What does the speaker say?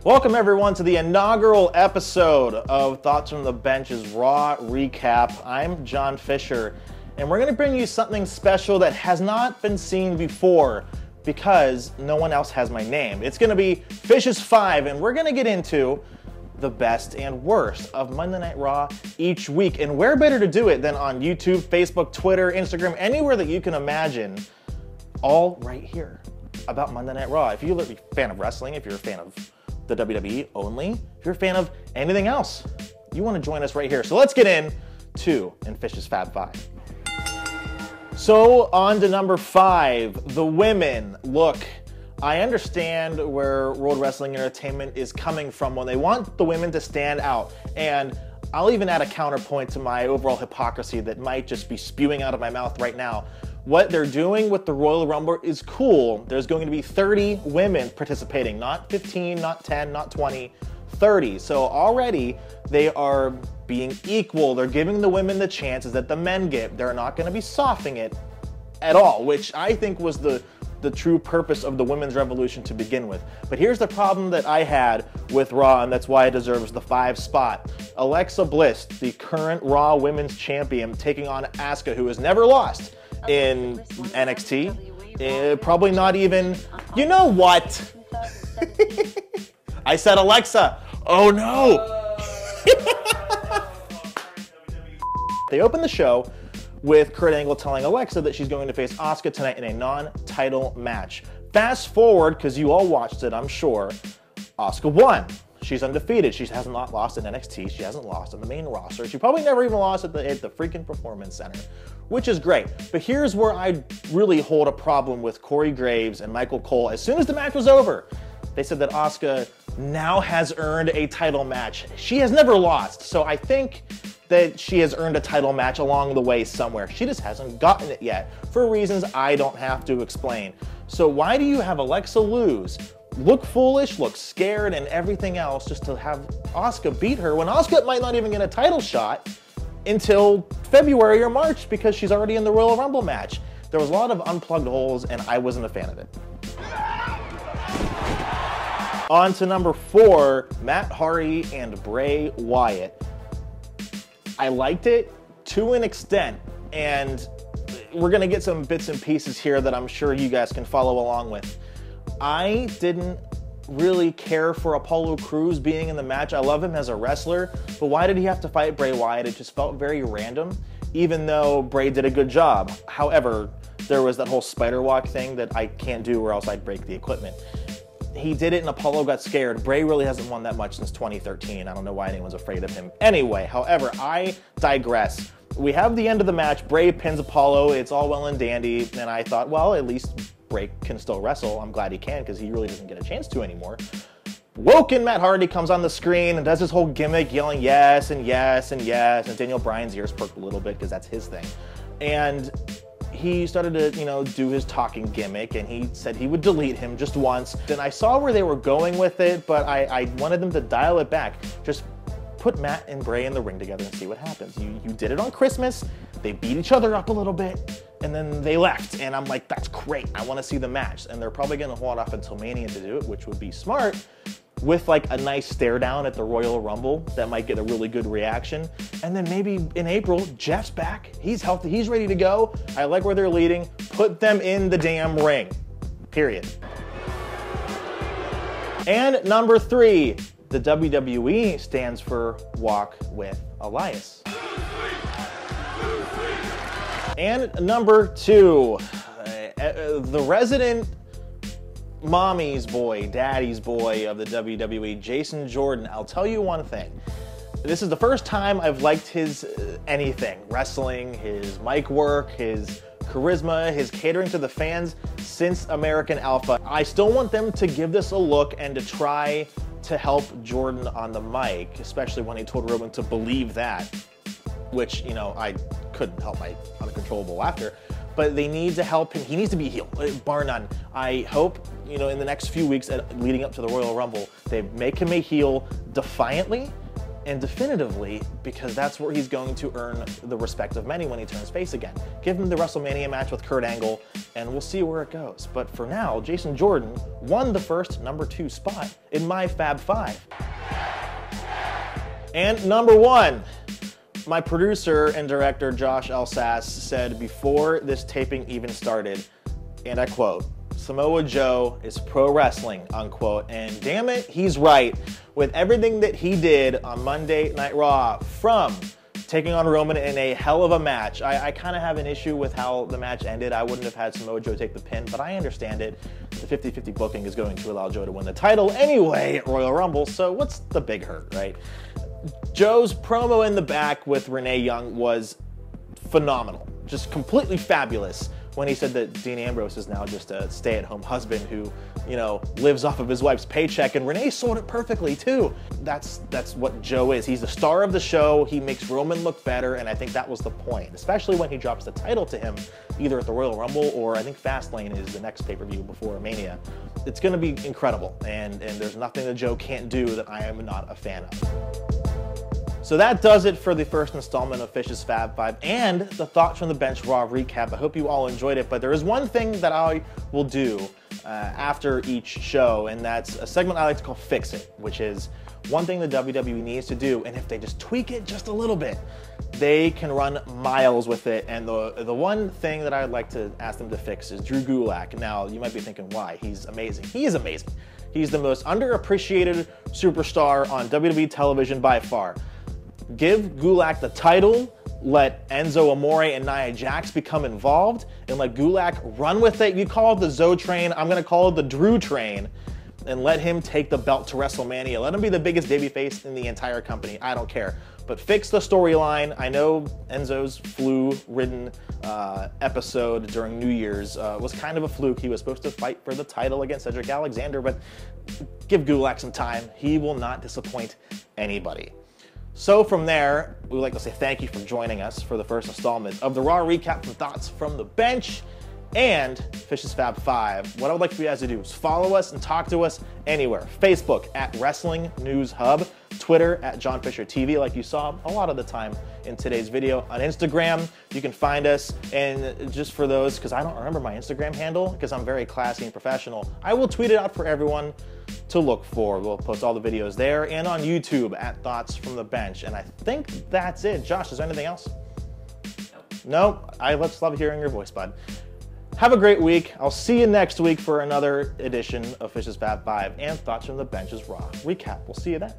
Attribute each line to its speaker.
Speaker 1: Welcome everyone to the inaugural episode of Thoughts from the Bench's Raw Recap. I'm John Fisher, and we're going to bring you something special that has not been seen before because no one else has my name. It's going to be Fish's 5, and we're going to get into the best and worst of Monday Night Raw each week. And where better to do it than on YouTube, Facebook, Twitter, Instagram, anywhere that you can imagine, all right here about Monday Night Raw. If you're a fan of wrestling, if you're a fan of the WWE only, if you're a fan of anything else, you want to join us right here. So let's get into Fish's Fab 5. So on to number 5, the women. Look, I understand where World Wrestling Entertainment is coming from when they want the women to stand out. And I'll even add a counterpoint to my overall hypocrisy that might just be spewing out of my mouth right now. What they're doing with the Royal Rumble is cool. There's going to be 30 women participating, not 15, not 10, not 20, 30. So already they are being equal. They're giving the women the chances that the men get. They're not going to be softening it at all, which I think was the true purpose of the women's revolution to begin with. But here's the problem that I had with Raw, and that's why it deserves the 5 spot. Alexa Bliss, the current Raw Women's Champion, taking on Asuka, who has never lost in NXT. Probably not even, you know what? I said Alexa. Oh no. They opened the show with Kurt Angle telling Alexa that she's going to face Asuka tonight in a non-title match. Fast forward, because you all watched it, I'm sure, Asuka won. She's undefeated. She hasn't lost in NXT. She hasn't lost on the main roster. She probably never even lost at the freaking Performance Center, which is great. But here's where I really hold a problem with Corey Graves and Michael Cole. As soon as the match was over, they said that Asuka now has earned a title match. She has never lost, so I think that she has earned a title match along the way somewhere. She just hasn't gotten it yet, for reasons I don't have to explain. So why do you have Alexa lose, look foolish, look scared, and everything else just to have Asuka beat her when Asuka might not even get a title shot until February or March because she's already in the Royal Rumble match? There was a lot of unplugged holes, and I wasn't a fan of it. On to number 4, Matt Hardy and Bray Wyatt. I liked it to an extent, and we're gonna get some bits and pieces here that I'm sure you guys can follow along with. I didn't really care for Apollo Crews being in the match. I love him as a wrestler, but why did he have to fight Bray Wyatt? It just felt very random, even though Bray did a good job. However, there was that whole spider walk thing that I can't do or else I'd break the equipment. He did it and Apollo got scared. Bray really hasn't won that much since 2013. I don't know why anyone's afraid of him. Anyway, however, I digress. We have the end of the match. Bray pins Apollo. It's all well and dandy. And I thought, well, at least Bray can still wrestle. I'm glad he can because he really doesn't get a chance to anymore. Woken Matt Hardy comes on the screen and does his whole gimmick yelling yes and yes and yes. And Daniel Bryan's ears perked a little bit because that's his thing. And he started to, do his talking gimmick, and he said he would delete him just once. Then I saw where they were going with it, but I wanted them to dial it back. Just put Matt and Bray in the ring together and see what happens. You did it on Christmas. They beat each other up a little bit, and then they left. And I'm like, that's great. I want to see the match. And they're probably going to hold off until Mania to do it, which would be smart, with like a nice stare down at the Royal Rumble that might get a really good reaction. And then maybe in April, Jeff's back. He's healthy. He's ready to go. I like where they're leading. Put them in the damn ring. Period. And number 3, the WWE stands for Walk with Elias. And number 2, the resident mommy's boy, daddy's boy of the WWE, Jason Jordan. I'll tell you one thing. This is the first time I've liked his anything. Wrestling, his mic work, his charisma, his catering to the fans since American Alpha. I still want them to give this a look and to try to help Jordan on the mic, especially when he told Roman to believe that, which, I couldn't help my uncontrollable laughter. But they need to help him. He needs to be healed, bar none. I hope, in the next few weeks leading up to the Royal Rumble, they make him a heel defiantly and definitively because that's where he's going to earn the respect of many when he turns face again. Give him the WrestleMania match with Kurt Angle, and we'll see where it goes. But for now, Jason Jordan won the first number 2 spot in my Fab 5. And number 1, my producer and director Josh Elsass said before this taping even started, and I quote, "Samoa Joe is pro wrestling," unquote. And damn it, he's right. With everything that he did on Monday Night Raw, from taking on Roman in a hell of a match. I kind of have an issue with how the match ended. I wouldn't have had Samoa Joe take the pin, but I understand it. The 50-50 booking is going to allow Joe to win the title anyway at Royal Rumble, so what's the big hurt, right? Joe's promo in the back with Renee Young was phenomenal, just completely fabulous. When he said that Dean Ambrose is now just a stay-at-home husband who, you know, lives off of his wife's paycheck, and Renee sold it perfectly too. That's what Joe is. He's the star of the show. He makes Roman look better, and I think that was the point, especially when he drops the title to him, either at the Royal Rumble or I think Fastlane is the next pay-per-view before Mania. It's going to be incredible, and there's nothing that Joe can't do that I am not a fan of. So that does it for the first installment of Fish's Fab 5 and the Thoughts from the Bench Raw recap. I hope you all enjoyed it, but there is one thing that I will do after each show, and that's a segment I like to call Fix It, which is one thing the WWE needs to do, and if they just tweak it just a little bit, they can run miles with it. And the one thing that I'd like to ask them to fix is Drew Gulak. Now, you might be thinking, why? He's amazing. He is amazing. He's the most underappreciated superstar on WWE television by far. Give Gulak the title, let Enzo Amore and Nia Jax become involved, and let Gulak run with it. You call it the Zoe train, I'm gonna call it the Drew train, and let him take the belt to WrestleMania. Let him be the biggest babyface in the entire company, I don't care. But fix the storyline. I know Enzo's flu-ridden episode during New Year's was kind of a fluke. He was supposed to fight for the title against Cedric Alexander, but give Gulak some time. He will not disappoint anybody. So from there, we would like to say thank you for joining us for the first installment of the Raw Recap from Thoughts from the Bench and Fish's Fab 5. What I would like for you guys to do is follow us and talk to us anywhere. Facebook at Wrestling News Hub, Twitter at John Fisher TV, like you saw a lot of the time in today's video. On Instagram, you can find us, and just for those, because I don't remember my Instagram handle, because I'm very classy and professional, I will tweet it out for everyone to look for. We'll post all the videos there and on YouTube at Thoughts from the Bench. And I think that's it. Josh, is there anything else? Nope. I just love hearing your voice, bud. Have a great week. I'll see you next week for another edition of Fish's Fab 5 and Thoughts from the Bench's Raw Recap. We'll see you then.